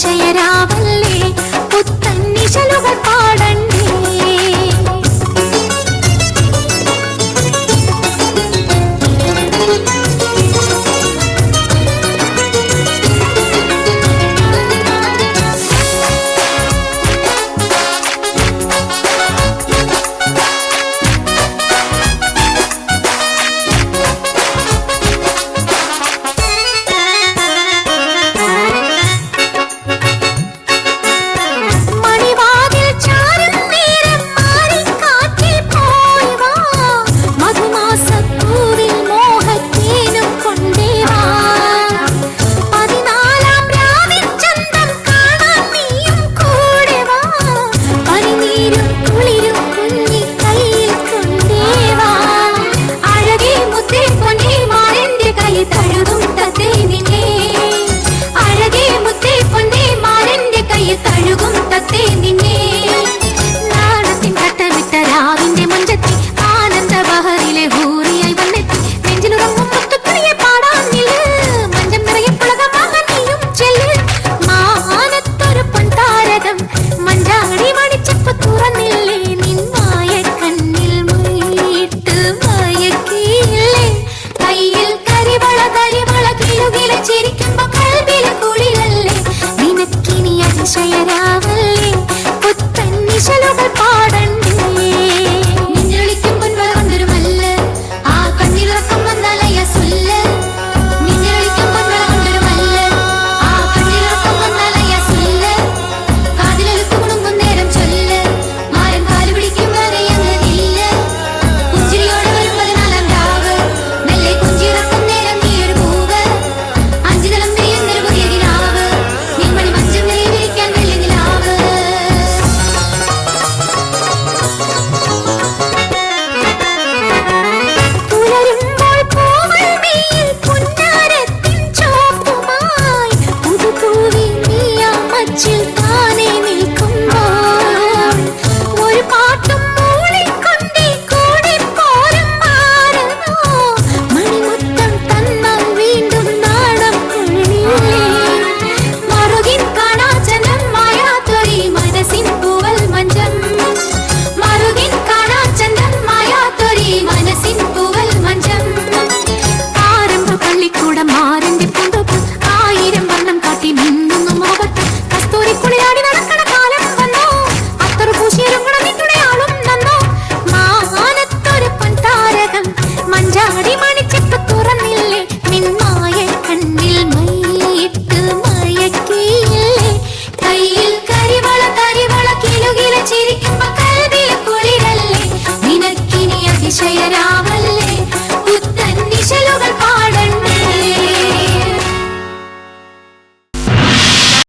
അതിശയരാവല്ലേ പുത്തൻ നിശലുകൾ പാടണ്ടേ. അതിശയരാവല്ലേ പുത്തൻ നിശലുകൾ പാടണ്ടേ. നിന്നിളിക്കും പൊൻവള കൊണ്ടൊരു മല്ല് ആ കണ്ണിലുറക്കം വന്നാലയ്യ സുല്ല്. നിന്നിളിക്കും പൊൻവള കൊണ്ടൊരു മല്ല് ആ കണ്ണിലുറക്കം വന്നാലയ്യ സുല്ല്. കാതിലെടുത്തു കുണുങ്ങും നേരം ചൊല്ല് മാരൻ കാല് പിടിക്കും വരെ അങ്ങനില്ല. പുഞ്ചിരിയോടെ വരും 14-ാം രാവ് മെല്ലെ കുഞ്ചിറക്കും നേരം നീയൊരു പൂവ്. അഞ്ചുതലം തിരിയുന്നൊരു പുതിയ കിനാവ് നീമണി മഞ്ചം വിരിക്കാൻ വെള്ളി നിലാവ്. പുലരുമ്പോൾ പൂവൽ മേൽ പുന്നാരത്തിൻ ചോപ്പുമായി പുതുപൂവി നീയാമച്ചിൽ താനെ നിൽക്കുമ്പോൾ ഒരു പാട്ടും മൂളിക്കൊണ്ടേ കൂടെ പോരും മാറണോ. മണിമുത്തം തന്നാൽ വീണ്ടും നാണം കൊള്ളില്ലേ. മറുകിൻ കാണാചനം മായാത്തൊരി മനസ്സിൻ പൂവൽ മഞ്ചം. മറുകിൻ കാണാചന്തം മായാത്തൊരി മനസ്സിൻ പൂവൽ മഞ്ചം. ആരംഭ പള്ളിക്കൂടം മാറിന്റെ പൂന്തോപ്പ് 1000 വർണ്ണം കാട്ടി മിന്നുന്നു മുഖത്ത്. കസ്തൂരി കുളിയാടി നടക്കണ കാലം വന്നോ. അത്തറു പൂശിയൊരുങ്ങണ നിന്നുടെ ആളും നന്നോ. മാനത്തൊരു പൊൻതാരകം മഞ്ചാടി മണിച്ചിപ്പ് തുറന്നില്ലേ. നിന്മായ കണ്ണിൽ മൈയിട്ട് മയക്കിയില്ലേ. കയ്യിൽ കരിവള കിലുകില ചിരിക്കുമ്പോ കൽവിലെ കുളിരല്ലേ. നിനക്കിനി അതിശയരാവ